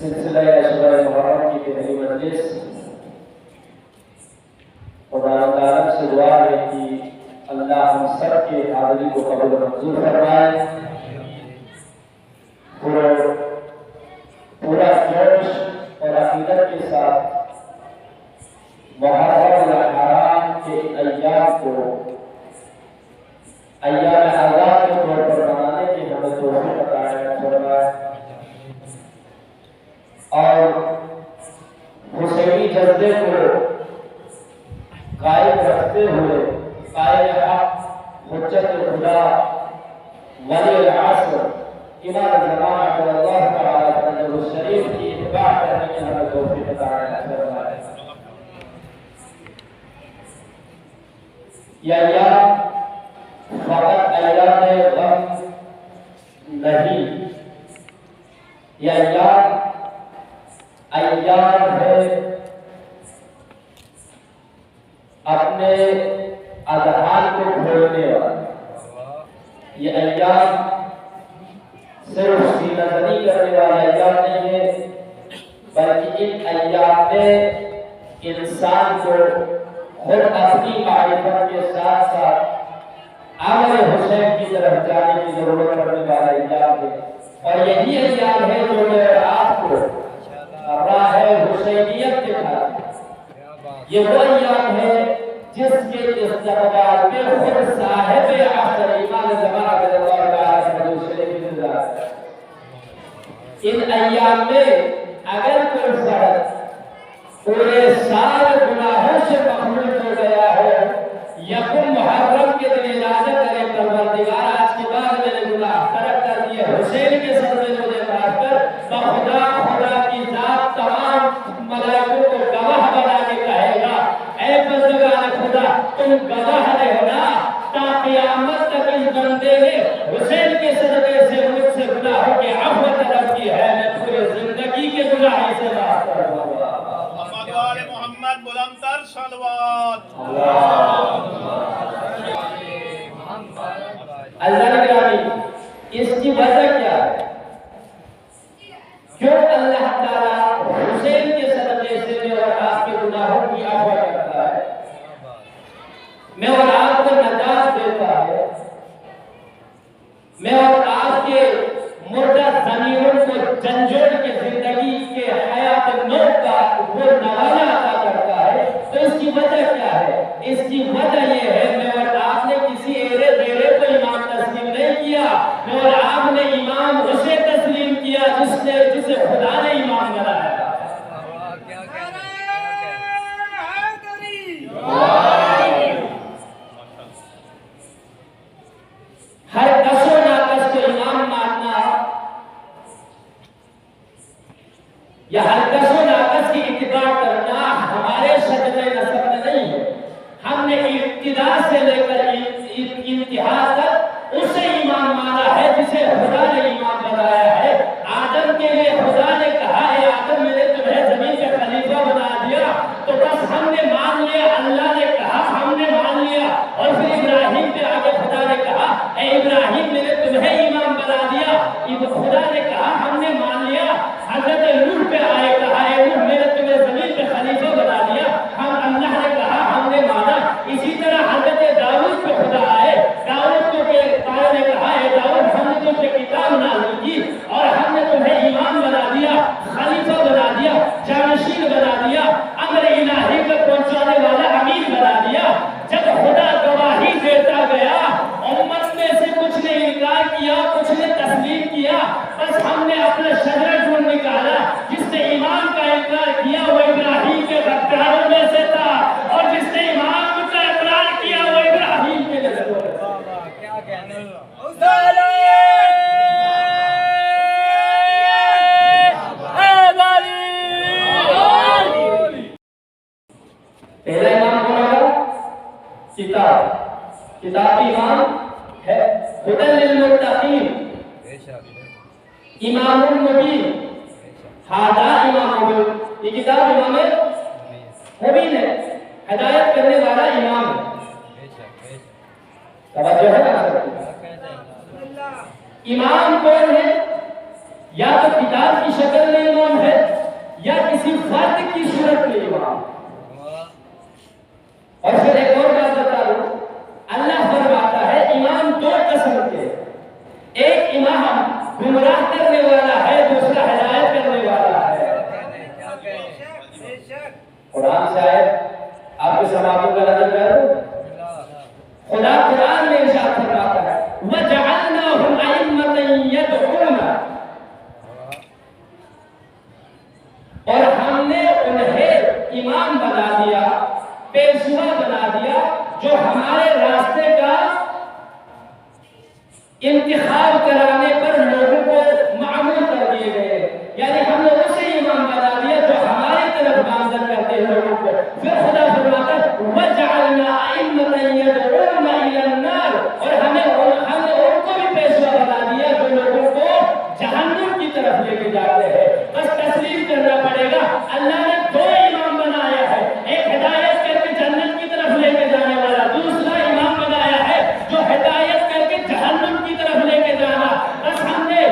सिलसिला अशरा मुहर्रम की पहली मजलिस खुदा ताला से दुआ है कि अल्लाह हम सब के हाजिरी को कबूल मंजूर फरमाए। पूरा जोश और अकीदत के साथ मुहर्रम हराम के अय्याम को अय्याम आज़ाद के तौर पर मनाने की हमें तौफीक अता फरमाए और हुसैनी जज्बे को कायम रखते हुए कायम हक हुज्जत खुदा वली अल-असर इमाम ज़माना सल्लल्लाहु अलैहि वसल्लम शरीफ की इत्तिबा करने की हमें तौफीक अता फरमाए। ये अय्याम फकत अय्याम गम नहीं, ये अय्याम है अपने अज़हान को खोलने वाला। ये अय्याम सिर्फ सीनाज़नी करने वाला अय्याम नहीं है, बल्कि इन अय्याम में इंसान को खुद अपनी मारिफत के साथ साथ आमर हुसैन की तरफ जाने की जरूरत पड़ने वाला अय्याम है। और यही अय्याम है जो आपको राह हुसैनियत दिखाती। ये वो अय्याम है जिसके इस्तक़बाल में खुद साहिब असर इमाम ज़माना सल्लल्लाहु अलैहि वसल्लम। इन अय्याम में अगर कोई फर्द पूरे साल गुनाहों से मखलूक हो गया है, यकुम मुहर्रम के दिन इरादा करे परवरदिगार आज के बाद मैंने गुनाह तरक कर दिए, हुसैन के सदक़े मुझे माफ कर, खुदा की जात तमाम मलाइकों को गवाह बना के कहेगा, ऐ बंदगान खुदा तुम गवाह रहो ना, ता क़यामत तक इस बंदे ने हुसैन के सदक़े से मुझसे गुनाहों की अफ़्व तलब की है, मैं पूरी जिंदगी के गुनाह से माफ़ कर दूंगा। मोहम्मद बुलंदतर सलवात। अल्लाह ने कहा इसकी वजह क्या है? क्यों अल्लाह ताला हुसैन के सदक़े से मैं और आपके गुनाहों की अफ़्व करता है, मैं और आपको नजात देता है, मैं और आपके मुर्दा ज़मीरों को झंझोड़ के जिंदगी के हयात नौ का वो नवाला अता करता है। तो इसकी वजह क्या है? इसकी वजह ये है मैं और आपने किसी एरे बेरे को इमाम तस्लीम नहीं किया, मैं और आपने इमाम उसे तस्लीम किया जिसे खुदा ने इमाम बनाया। हर कसो नाकस को इमाम मानना या हर कसो नाकस की इत्तिबा करना हमारे शजरे नसब में नहीं है। हमने इब्तिदा से लेकर इंतहा तक उसे इमाम माना है जिसे खुदा ने इमाम बनाया है। आदम के लिए खुदा ने कहा है आदम मैंने तुम्हें जमीन पे खलीफा बना दिया, तो बस हमने मान लिया, अल्लाह ने कहा हमने मान लिया। और फिर इब्राहिम पे आगे खुदा ने कहा ए इब्राहिम मैंने तुम्हें इमाम बना दिया, खुदा ने कहा हमने मान लिया। हजरत नूह पे आए कहा ए नूह मैंने तुम्हें जमीन पे खलीफा बना दिया, हम अल्लाह ने कहा हमने माना। इसी तरह हजरत दाऊद पे खुदा आए, दाऊद को के तारे ने कहा ए दाऊद हमने तुम पे किताब नाज़िल की और हमने तुम्हें इमाम बना दिया, खलीफा बना दिया, जानशीन बना दिया, अमर इलाही को पहुंचाने वाला अमीर बना दिया। जब खुदा गवाही देता गया उम्मत में से कुछ ने इनकार किया, कुछ ने तस्लीम किया, बस हमने अपना शजरा ढूंढ निकाला। जिसने इमाम का इनकार किया वो इब्राहिम के गद्दारों में से था और जिसने इमाम का इकरार किया वो इब्राहिम के नस्लों में था। क्या कहने पहला इमाम कौन होगा? किताब, किताबी इमाम है हुदल लिल मुत्तकीन, इमामुल मुबीन, हादा इमाम मुबीन। ये किताब इमाम मुबीन है, हिदायत करने वाला इमाम है। तवज्जो है ना? इमाम कौन है? या तो किताब की शक्ल में इमाम है या किसी फर्द की सूरत में इमाम। और फिर एक और बात बता दूं, अल्लाह फरमाता है इमाम दो किस्म के, एक इमाम गुमराह करने वाला है, दूसरा हिदायत करने वाला है। कुरान से आयत आपके समातों का नजर करो, खुदा कुरान में इरशाद फरमाता है वजअलनाहुम अइम्मतन यदऊना, और हमने उन्हें इमाम बना दिया, पेशवा बना दिया, जो हमारे रास्ते का इंतखाब कराने पर लोगों को मामूल कर दिए गए। यानी हमने उसे इमाम बना दिया जो हमारी तरफ गामजन करते हैं लोगों को। फिर खुदा फरमाता है वजअलना अइम्मतन यदऊना इलन-नार, और हमने उनको भी पेशवा बना दिया जो लोगों को जहन्नुम की तरफ लेके जाते हैं। बस तस्लीम करना पड़ेगा, अल्लाह ने दो इमाम बनाया है, एक हिदायत करके जन्नत की तरफ लेके जाने वाला, दूसरा इमाम बनाया है जो हिदायत करके जहन्नुम की तरफ लेके जाना। बस हमने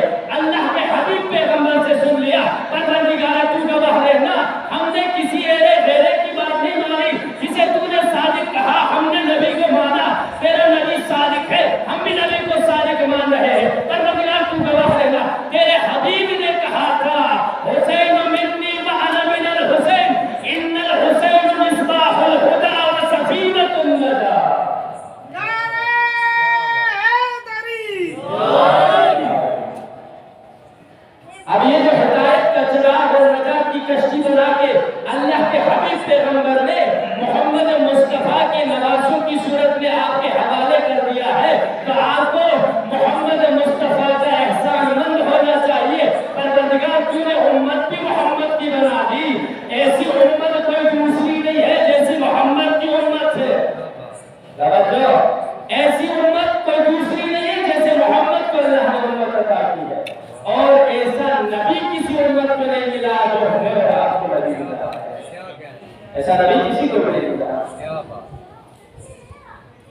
किसी को मिलेगा।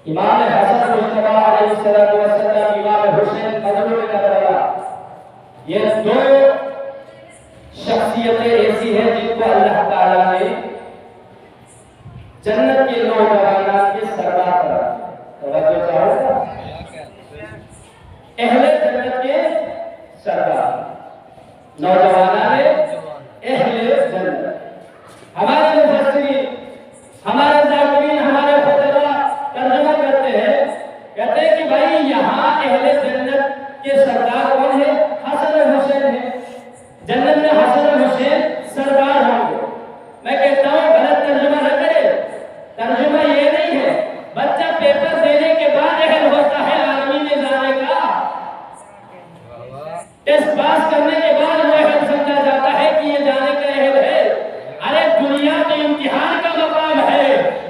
इमाम हसन मुस्तफा अलैहिस्सलातु वस्सलाम, इमाम हुसैन मजलूम करबला, ये दो शख्सियतें ऐसी हैं जिनको अल्लाह ताला ने जन्नत के नौजवानों के सरदार करा। तवज्जो चाहोगे? अहले जन्नत के सरदार नौजवानों ने अहले जन्नत। हमारे मुफस्सिरीन, हमारे ज़ाकिरीन, हमारे खुतबा तर्जुमा करते हैं, कहते हैं कि भाई यहाँ अहले जन्नत के सरदार कौन है? हसन और हुसैन है। जन्नत में हसन और हुसैन सरदार होंगे। मैं कहता हूँ गलत तर्जुमा न करे। तर्जुमा ये नहीं है बच्चा पेपर देने के बाद अहल होता है आर्मी में जाने का, टेस्ट पास करने के बाद वो अहल समझा जाता है कि ये जाने का अहल है। अरे दुनिया तो इम्तिहान का मकाम है।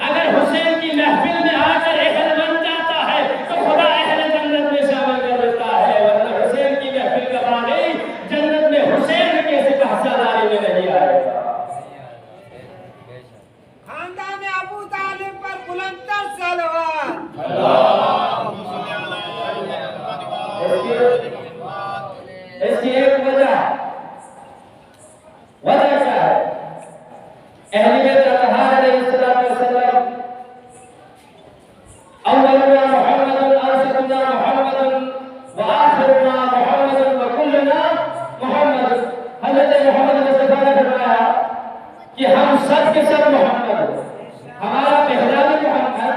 अगर हुसैन की महफिल में आकर अहल बन जाता है तो खुदा अहल जन्नत में शामिल कर देता है, वरना हुसैन की महफिल का बानी जन्नत में हुसैन के हिस्सेदारी में नहीं आएगा। खानदान अबू तालिब पर बुलंदतर सलवात। इसकी एक वजह क्या है? अहले बैत अतहार अलैहिस्सलातु वस्सलाम, अव्वलुना मुहम्मदुन, आखिरुना मुहम्मदुन, व आखिरुना मुहम्मदुन, व कुल्लुना मुहम्मद। हज़रत मोहम्मद मुस्तफा ने फरमाया कि हम सब के सब मोहम्मद हैं। हमारा पहला भी मोहम्मद,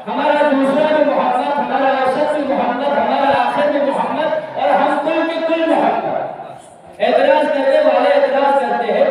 हमारा दूसरा भी मोहम्मद, हमारा औसत भी मोहम्मद, हमारा आखिर भी मोहम्मद, और हम कुल के कुल मोहम्मद। एतराज करने वाले एतराज करते हैं,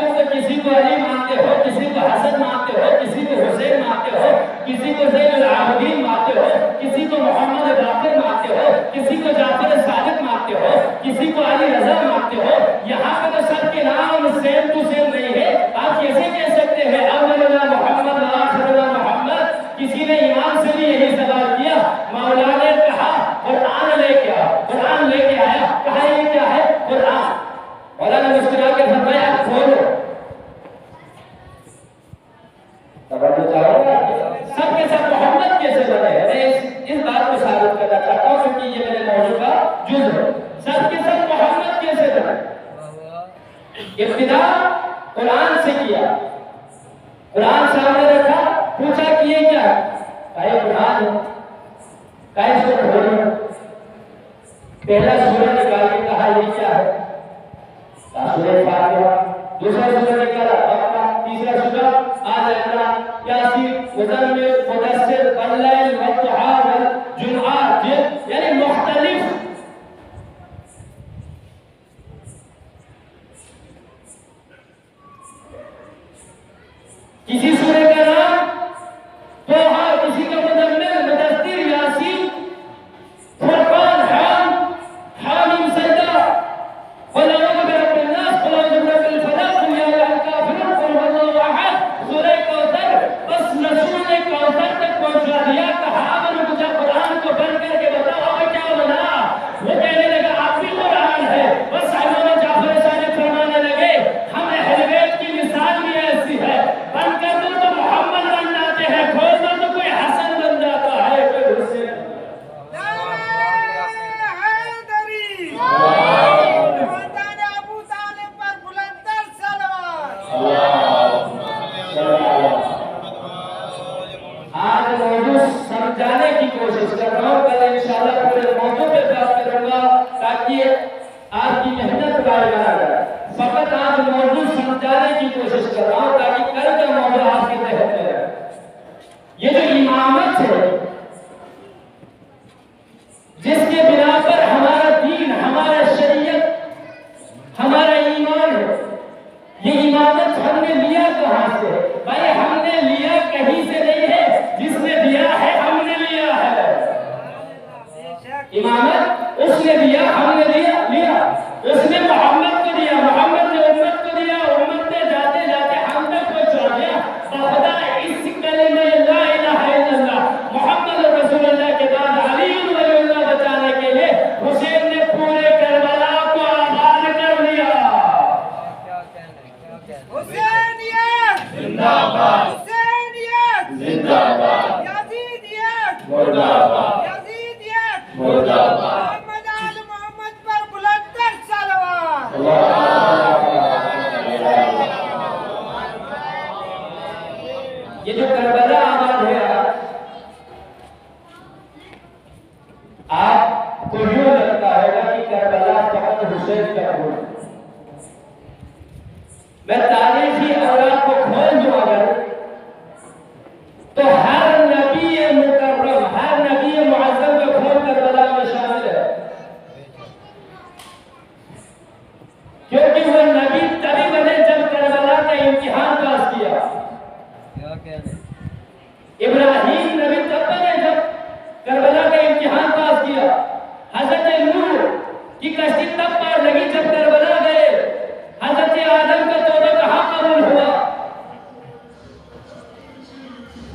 तुम तो किसी को अली मानते हो, किसी को हसन मानते हो, किसी को हुसैन मानते हो, किसी को ज़ैनुल आबिदीन मानते हो, किसी को मोहम्मद बाक़िर मानते हो, किसी को जाफर सादिक मानते हो, किसी को अली रज़ा मानते हो। यहाँ पे तो सबके नाम सेम टू सेम नहीं है। आप कैसे कह सकते हैं अव्वलुना मुहम्मद व आखिरुना मुहम्मद? किसी ने ईमान से भी यही सवाल किया। मौला ने कहा कुरान लेके आओ, कुरान लेके आया। कहा ये क्या है? कुरान। मौला ने मुस्कुरा के फरमाया खोलो। तवज्जो चाहोगे? सबके सब मोहम्मद कैसे बने? मैं इस बात को साबित करना चाहता हूँ क्योंकि ये मेरे मौजू का जुज़ है। सबके सब मोहम्मद कैसे बने? इब्तिदा कुरान से किया। कुरान सामने रखा, पूछा कि ये क्या है? कहा कुरान है। कहा इसको खोलो। पहला सूरह निकाल के कहा ये क्या है? सूरह फातिहा। दूसरा सूरह निकाला बकरा। तीसरा सूरह आल इमरान, यासीन, मुज़म्मिल, मुदस्सिर, वल्लैल वद्दुहा वल्जुमआत, यानी मुख्तलिफ किसी सूरह का नाम तोहा, किसी का मुज़म्मिल, मुदस्सिर, यासीन, फुरकान, हामीम, सजदा, क़ुल अऊज़ु बिरब्बिन नास, क़ुल अऊज़ु बिरब्बिल फलaq, क़ुल या अय्युहल काफ़िरून, क़ुल हुवल्लाहु अहद, सूरह कौसर। बस रसूल ने कौसर तक पहुंचा दिया। कहा मैंने मुझे कुरान को बंद करके बताओ अब क्या बना? वो कहने लगा आप भी कुरान है। बस साहिबों जाफर सादिक फरमाने लगे हम अहले बैत की मिसाल भी ऐसी है, बंद कर दो तो मोहम्मद बन जाते हैं, खोल दो तो कोई हसन बन जाता है, कोई हुसैन। खानदान अबू तालिब पर बुलंदतर सलवात। आज मौजू समझाने की कोशिश कर रहा हूँ, कल इंशाअल्लाह पूरे मौजू पे बात करूंगा ताकि आपकी मेहनत कारगर रहे। फकत आज मौजू समझाने की कोशिश कर रहा हूँ ताकि कल का मौजू आपके तहत में रहे। ये जो इमामत है जिसके बिना पर हमारा दीन, हमारा शरीयत, हमारा ईमान है, ये इमामत हमने लिया कहाँ से? भाई हमने लिया कहीं से नहीं है, जिसने दिया है हमने लिया है। इमामत उसने दिया, हमने लिया। उसने मोहम्मद को दिया, मोहम्मद ने उम्मत को दिया, उम्मत ने जाते जाते हम करबला आबाद है आपको यूं लगता होगा कि करबला फकत हुसैन का खून। मैं तारीखी औरात को खोल दूं अगर, तो हर नबी मुकर्रम, हर नबी मुअज़्ज़म का खून करबला में शामिल है, क्योंकि वो नबी तभी बने जब करबला का इम्तिहान पास किया। इब्राहिम नबी तब बने जब करबला का इम्तिहान पास किया। हजरत नूह की कश्ती तब पार लगी जब करबला गए। हजरत आदम का तौबा कहाँ कबूल हुआ?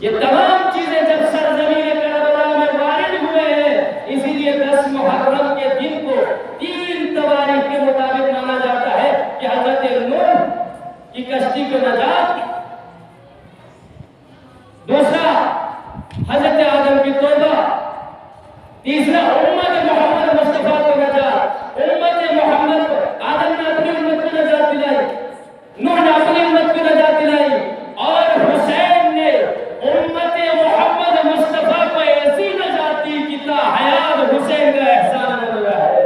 ये तमाम चीजें जब सरजमीन करबला में वारिद हुए हैं, इसीलिए 10 मुहर्रम के दिन को 3 तवारीख के मुताबिक माना जाता है कि हजरत नूह की कश्ती को नजात, दूसरा हजरत आदम की तौबा, तीसरा उम्मत मोहम्मद मुस्तफा को नजात। उम्मत मोहम्मद को आदम ने अपनी उम्मत को नजात दिलाई, नूह ने अपनी उम्मत को नजात दिलाई, और हुसैन ने उम्मत मोहम्मद मुस्तफा को ऐसी नजात दी कि ताहयात हुसैन का एहसान हो रहा है।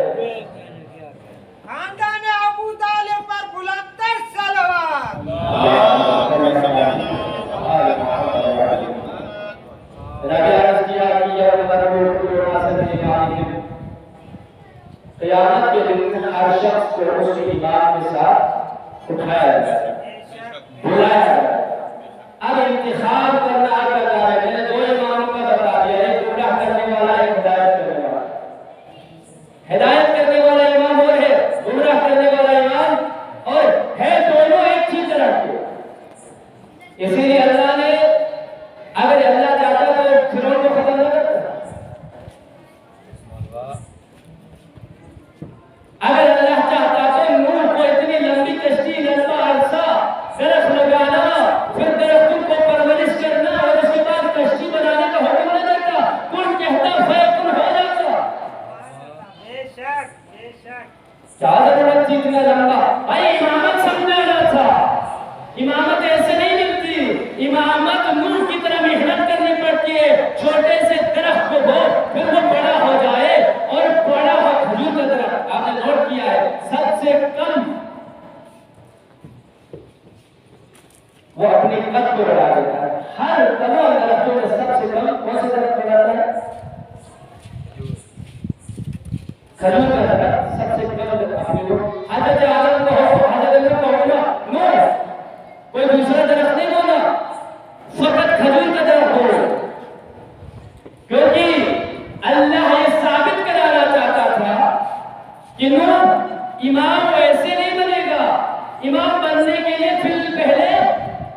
खानदान अबू तालिब पर बुलंदतर सलवात। क़यामत के दिन हर शख्स को उसकी ईमान के साथ उठाया जाए, बुलाया जाए। अब इंतखाब करना आपका काम है। मैंने 2 इमामों का बता दिया, एक गुमराह करने वाला, एक हिदायत करने वाला। हिदायत करने वाला इमाम और है, गुमराह करने वाला इमाम और है, दोनों एक ही तरह के। इसीलिए अल्लाह ने, अगर अल्लाह चाहता तो फिरौन को खत्म न करता। अगर अल्लाह चाहता तो नूह को इतनी लंबी कश्ती, लंबा अरसा दरख्त लगाना, फिर दरख्तों को परवरिश करना और उसके बाद कश्ती बनाने का हुक्म न देता। कौन कहता फैकुन हो जाता। बेशक बेशक। क्या जरूरत थी इतना लंबा? भाई इमामत समझाना था। इमामत ऐसे नहीं मिलती। इमामत नूह की तरह मेहनत करनी पड़ती है। छोटे से दरख्त को बो, फिर वो बड़ा हो जाए, और बड़ा हो खजूर का दरख्त। आपने नोट किया है, सबसे कम वो अपनी कद को बढ़ा देता है। हर तमाम दरख्तों में सबसे कम कौन सा दरख्त बढ़ाता है? खजूर का दरख्त सबसे कम दरख्त। हजरत आदम को हो, हजरत नूह को हो, नो कोई दूसरा दरख्त नहीं बोला, फकत खजूर का दरख्त हो, क्योंकि अल्लाह ये साबित कराना चाहता था कि नूह इमाम ऐसे नहीं बनेगा। इमाम बनने के लिए फिर पहले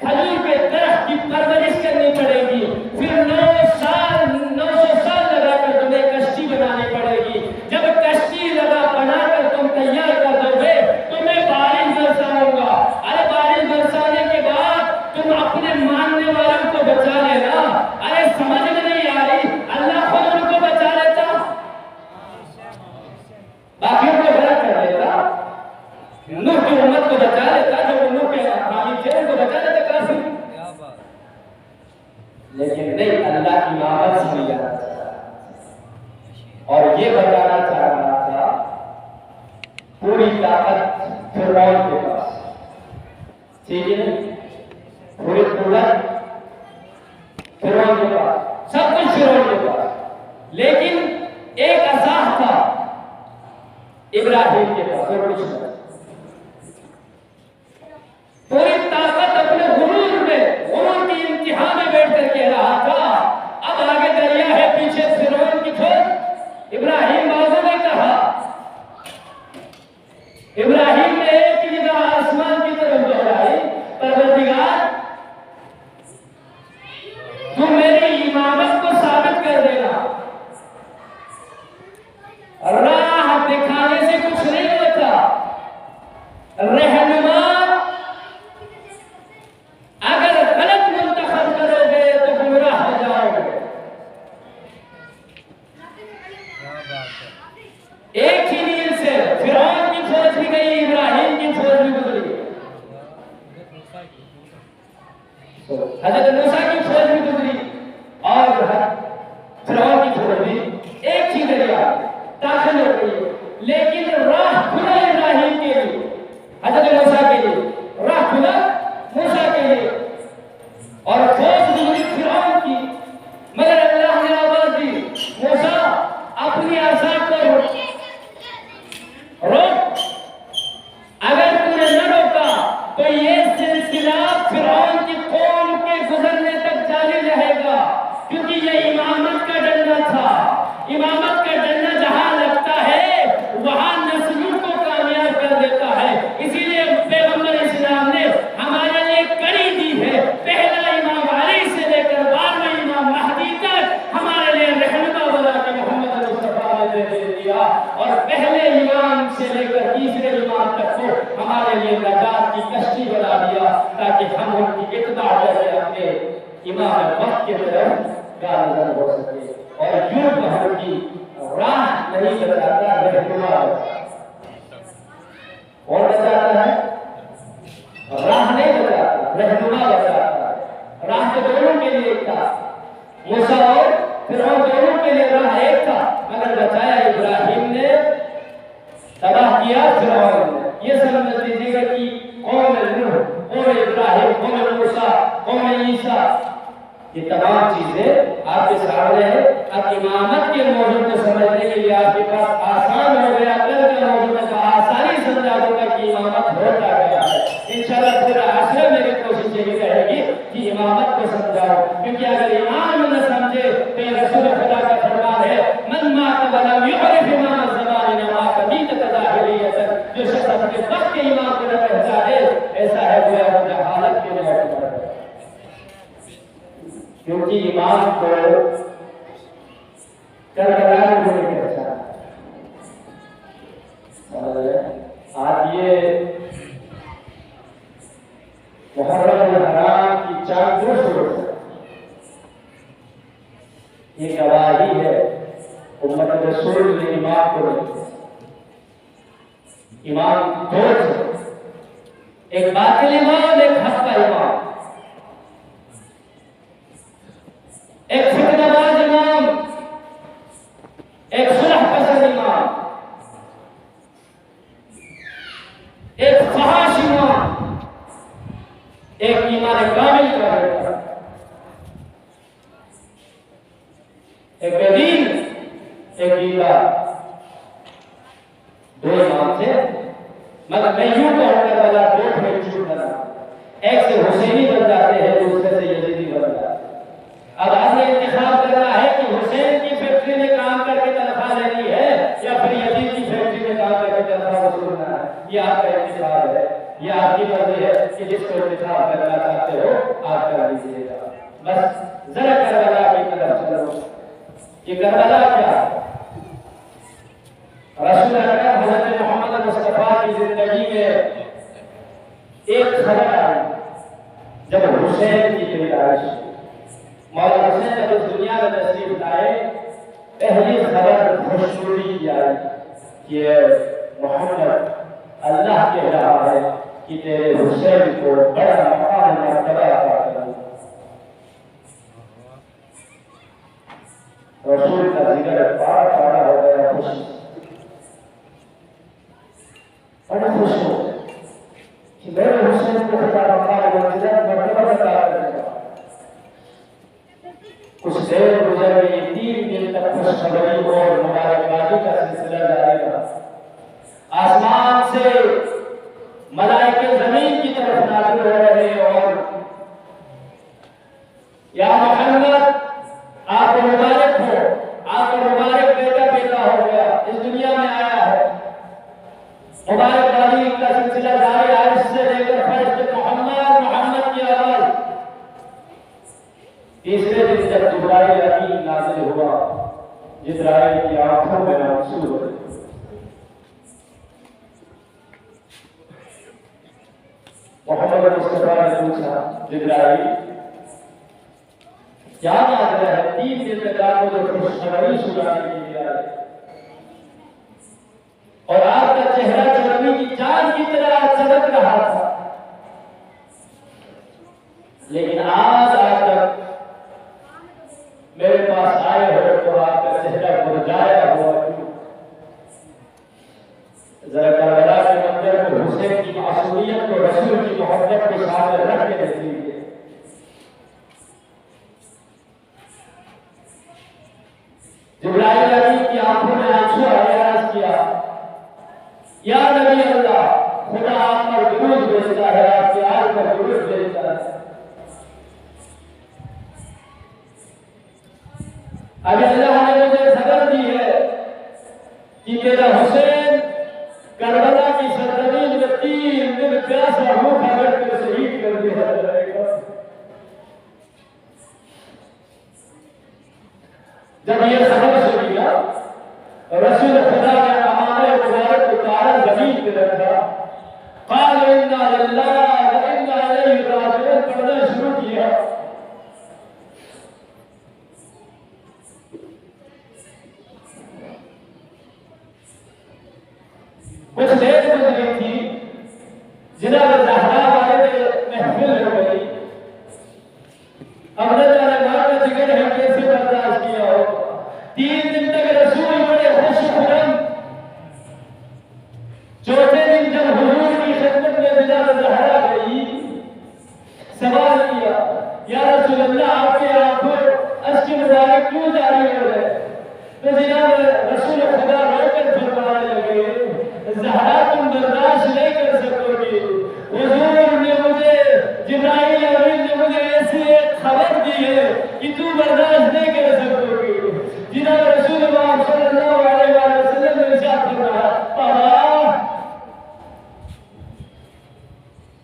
खजूर के दरख्त की परवरिश करनी पड़ेगी, फिर 900 साल लगाकर तुम्हें कश्ती बनानी पड़ेगी। जब कश्ती बनाकर तुम तैयार कर दोगे तो मैं बारिश बरसाऊंगा। अरे बारिश बरसाने के बाद तुम अपने मानने वालों को बचा लेना। अरे समझ में नहीं आ रही, अल्लाह खुद उनको बचा लेता, बाकियों को गलत कर देता। नूह की उम्मत को बचा लेता, जो नूह के हामिद थे उनको बचा लेता काफी। लेकिन नहीं, अल्लाह की इमामत समझाना चाहा और ये बताना चाह रहा था पूरी ताकत फिरौन के पास, ठीक है, पूरी कुदरत फिरौन के पास, सब कुछ फिरौन के पास, लेकिन एक असाह था इब्राहिम के पास, और कुछ नहीं। पूरी ताकत अपने गुरूर में, गुरूर की इंतहा में बैठ कर कह रहा था, अब आगे दरिया है, पीछे फिरौन की छोड़। इब्राहिम बाबू ने कहा, इब्राहिम ने एक निगाह आसमान की तरफ दोहराई, परवरदिगार तुम मेरी इमामत को साबित कर देना। राह दिखाने से कुछ नहीं होता, क्योंकि ये इमामत का डंडा था। इमामत का डंडा जहां लगता है वहां नस्लों को कामयाब कर देता है। इसीलिए पैगंबर इस्लाम ने हमारे लिए कड़ी दी है। पहला इमाम अली से लेकर 12वें इमाम महदी तक हमारे लिए रहनुमा बना के मोहम्मद मुस्तफा ने दे दिया, और पहले इमाम से लेकर तीसरे इमाम तक को हमारे लिए नजात की कश्ती बना दिया, ताकि हम उनकी इत्तबा करके अपने इमाम वक्त के तरफ गामजन हो सके। और यूं कहूं कि राह नहीं बताता, रहनुमा कौन बताता है? राह नहीं बताता, रहनुमा बताता है। राह तो दोनों के लिए था, मूसा और फिरौन दोनों के लिए राह एक था, मगर बताया इब्राहिम ने, तबाह किया फिरौन ने। ये समझ लीजिएगा कि कौम नूह, कौम इब्राहिम, कौम मूसा, कौम ईसा, ये तमाम चीजें आपके सामने है। अब इमामत के मौजूद को समझने के लिए आपके पास आसान हो गया, कल के मौजूद में आसानी समझा दूंगा कि इमामत होता क्या है। इंशाअल्लाह पूरा आशरा मेरी कोशिश यही रहेगी कि इमामत को समझाओ, क्योंकि अगर इमाम न समझे तो ये रसूल खुदा का फरमान है, मन मात वलम युरिफ इमाम ज़मानी नमा कबीत तजाहिलियत, जो शख्स अपने वक्त के इमाम को न पहचाने ऐसा है गोया वो जहालत के मौत पर है। क्योंकि इमाम को करबला में होने की अच्छा आज ये मुहर्रम हराम की चांद ये गवाही है उम्मत रसूल ने इमाम को नहीं। इमाम दो थे, एक बातिल इमाम, एक हक का इमाम, एक फितनाबाज इमाम, एक सुलह पसंद इमाम, एक फहाश इमाम, एक ईमान कामिल का बेटा, एक बेदीन, एक गीला। दो इमाम थे, मगर मैं यूं कहूंगा वाला दो में छूट बना, एक से हुसैनी बन जाते हैं, दूसरे से यजीदी बन जाते हैं। अब आपने इंतखाब करना है कि हुसैन की फैक्ट्री में काम करके तनख्वाह लेनी है या फिर यजीद की फैक्ट्री में काम करके तनख्वाह वसूलना है। ये आपका इंतखाब है, ये आपकी मर्जी है कि जिसको इंतखाब करना चाहते हो आप कर लीजिएगा। बस जरा करबला की तरफ चलो। ये करबला क्या है? रसूल अकरम हज़रत मोहम्मद मुस्तफा की जिंदगी में एक खबर आई जब हुसैन की पैदाइश, मौला हुसैन जब इस दुनिया में तशरीफ लाए, पहली खबर खुशनुदी की आई कि मोहम्मद अल्लाह कह रहा है कि तेरे हुसैन को बड़ा मकाम मर्तबा अता करूं। रसूल का जिगर पारा हो गया, खुशी, बड़ा खुश हो कि मेरे हुसैन को खुदा मकाम मर्तबा अता करेगा। कुछ देर गुजर गई, 3 दिन तक खुशखबरी और मुबारकबादी का सिलसिला जारी रहा। आसमान से मलाइके जमीन की तरफ नाज़िल हो रहे और या मोहम्मद आपको मुबारक हो, आपको मुबारक बेटा पैदा हो गया, इस दुनिया में आया है। मुबारकबादी का सिलसिला जारी, अर्श से लेकर फर्श तक मोहम्मद मोहम्मद की आवाज। तीसरे दिन जब जिब्राइल अमीन नाज़िल हुआ, जिब्राइल की आंखों में आंसू हो गए। मोहम्मद मुस्तफा ने पूछा, जिब्राइल क्या माजरा है? 3 दिन तक आपको जो खुशखबरी सुनाने के लिए आए और आपका चेहरा चमनी की चांद की तरह चमक रहा था, लेकिन आज तक मेरे पास आए हो तो आपका चेहरा मुरझाया हुआ क्यों? जरा करबला के मंजर को, हुसैन की मासूमियत को, रसूल की मोहब्बत के सामने रख के देख लीजिए। जिब्राइल अमीन की आंखों में आंसू आए, अर्ज किया, या नबी अल्लाह, खुदा आप पर दुरूद भेजता है, आपके आल पर दुरूद भेजता है। अभी अल्लाह ने मुझे खबर दी है कि मेरा हुसैन करबला की सरजमीन में 3 दिन प्यासा भूखा बैठकर शहीद कर दिया जाएगा। जब ये खबर सुनी ना, रसूल खुदा ने हमारे मुबारक उतारा जमीन पे रखा, क़ाल इन्ना लिल्लाहि व इन्ना इलैहि राजिऊन पढ़ना शुरू किया। कुछ देर गुजरी थी, जनाब ज़हरा वाले महफिल हो गई। अब न जाने मां का जिक्र है कैसे बर्दाश्त किया हो। 3 दिन तक रसूल बड़े खुश खुरम। चौथे दिन जब हुजूर की खिदमत में जनाब ज़हरा गई, सवाल किया, या रसूल अल्लाह आपके आंखों अश्क मुबारक क्यों जारी हो रहे? तो जनाब रसूल खुदा रोकर फरमाने लगे, ज़हरा तुम बर्दाश्त नहीं कर सकोगी। हुजूर ने मुझे, जिब्राइल अमीन ने मुझे ऐसी एक खबर दी है कि तू बर्दाश्त नहीं कर सकोगी। जनाब रसूलुल्लाह सल्लल्लाहु अलैहि वसल्लम ने इरशाद फरमाया, पापा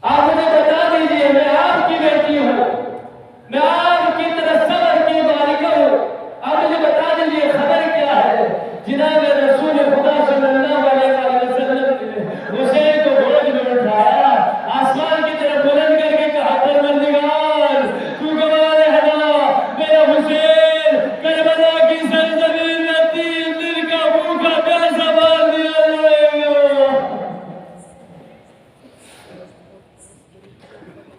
आप मुझे बता दीजिए, मैं आपकी बेटी हूँ, मैं आपकी तरफ सबर की मालिका हूँ, आप मुझे बता दीजिए खबर क्या है। जनाब रसूल खुदा सल्लल्लाहु अलैहि वसल्लम ने हुसैन को गोद में उठाया, आसमान की तरफ बुलंद करके कहा, परवरदिगार तू गवाह रहना, मेरा हुसैन करबला की सरजमीन में 3 दिन का भूखा प्यासा मार दिया जाएगा।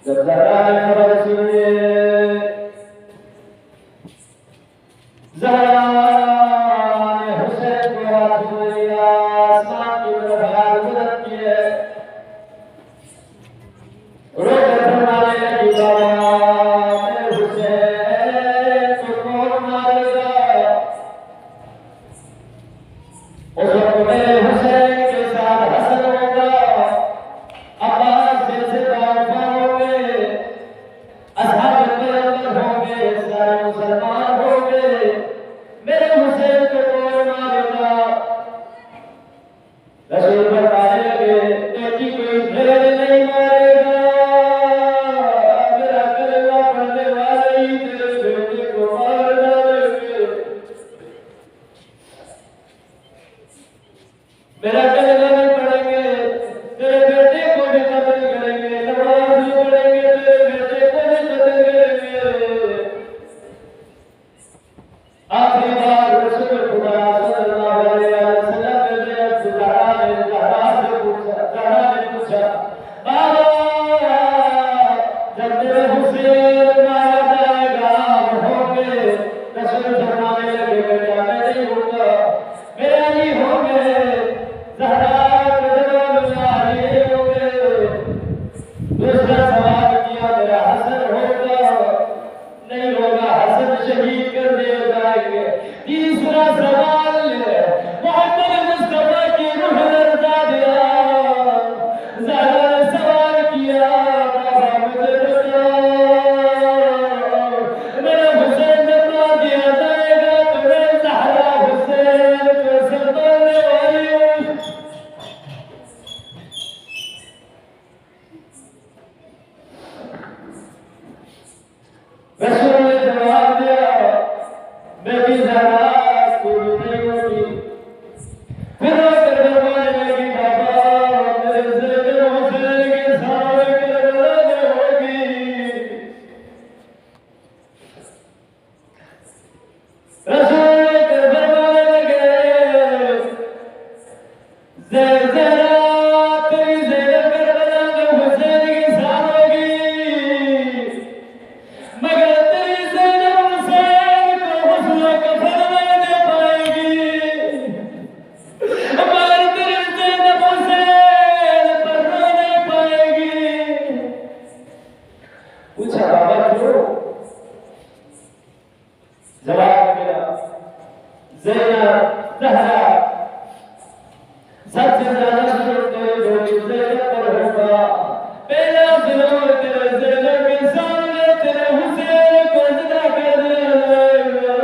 जब ज़हरा ने खबर सुनी, ज़हरा ने हुसैन को हाथ में लिया, आसमान की तरफ हाथ बुलंद किए, रोकर फरमाने लगी, बाबा मेरे हुसैन को कौन मारेगा? उस वक्त मेरे हुसैन के साथ हसन होगा, अब्बास जैसे बादशाह होंगे, असहाब पैगंबर होंगे, सारे मुसलमान होंगे, मेरे हुसैन को कौन मारेगा? रसूल बताने लगे, बेटी कोई ढेर नहीं मारेगा, मेरा कलमा पढ़ने वाले ही तेरे बेटे को मार डालेंगे। मेरा कलमा नहीं पढ़ेंगे, तेरे बेटे को भी कत्ल करेंगे, नमाज नहीं पढ़ेंगे, तेरे बेटे को भी कत्ल करेंगे। आखिरी बार रसूल खुदा सल्लल्लाहु अलैहि वसल्लम ने ज़हरा ने पूछा, बाबा जब मेरे हुसैन मारा जाएगा आप होंगे? रसूल फरमाने लगे, बेटा मैं नहीं होऊंगा, मेरे अली होंगे, ज़हरा के जवाब अली होंगे। दूसरा सवाल किया, मेरा हसन होगा? नहीं होगा, हसन शहीद कर दिए जाएंगे। तीसरा सवाल, मोहम्मद मुस्तफा की रूह लर्जा दिया, ज़हरा ने सवाल किया, बाबा मुझे बताओ, मेरा हुसैन जब मार दिया जाएगा तो मैं ज़हरा हुसैन को संभालने वाली हूँ। रसूल ने जवाब दिया, बेटी ज़हरा कोई नहीं होगी। फिर आकर फरमाने लगी, बाबा मेरे ज़ैनब हुसैन के सामने करबला में होगी। रसूल ने फरमाने लगे, ज़हरा तेरी ज़ैनब करबला में हुसैन के साथ होगी, मगर तेरी ज़ैनब हुसैन को हुस्न कफन नहीं दे पाएगी, मगर तेरी ज़ैनब हुसैन पर रो नहीं पाएगी। पूछा, बाबा क्यों? जवाब मिला, ज़ैनब ज़हरा सबसे ज्यादा जुल्म तेरे बेटी ज़ैनब पर होगा। पहला जुल्म तेरे ज़ैनब के सामने तेरे हुसैन को ज़िंदा कर दिया जाएगा।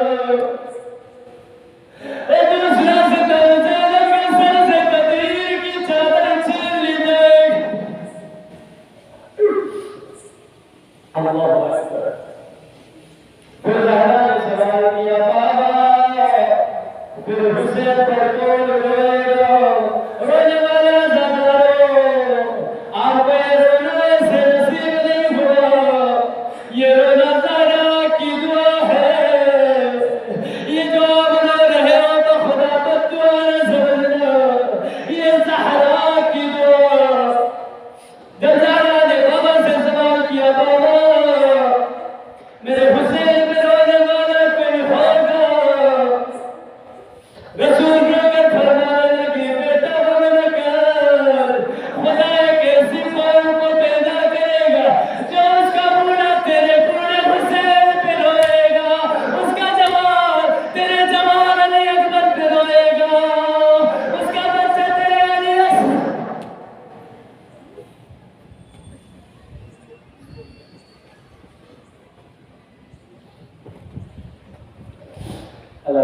हुसैन पर कौन रोएगा? रोने वाले अज़ादारों, आपको ये रोना ऐसे नसीब नहीं हुआ। ये रोना ज़हरा की दुआ है। ये जो आप रो रहे हो तो खुदा बद्दुआ न समझना, ये ज़हरा की दुआ। जब ज़हरा ने बाबा से सवाल किया, बाबा मेरे हुसैन पे रोने वाला कोई होगा? रसूल रोकर फरमाने लगी, बेटा गम न कर, खुदा एक ऐसी कौम को पैदा करेगा जो उसका बूढ़ा तेरे बूढ़े हुसैन पे रोएगा, उसका जवान तेरे जवान अली अकबर पे रोएगा, उसका बच्चा तेरे अली असगर। Allah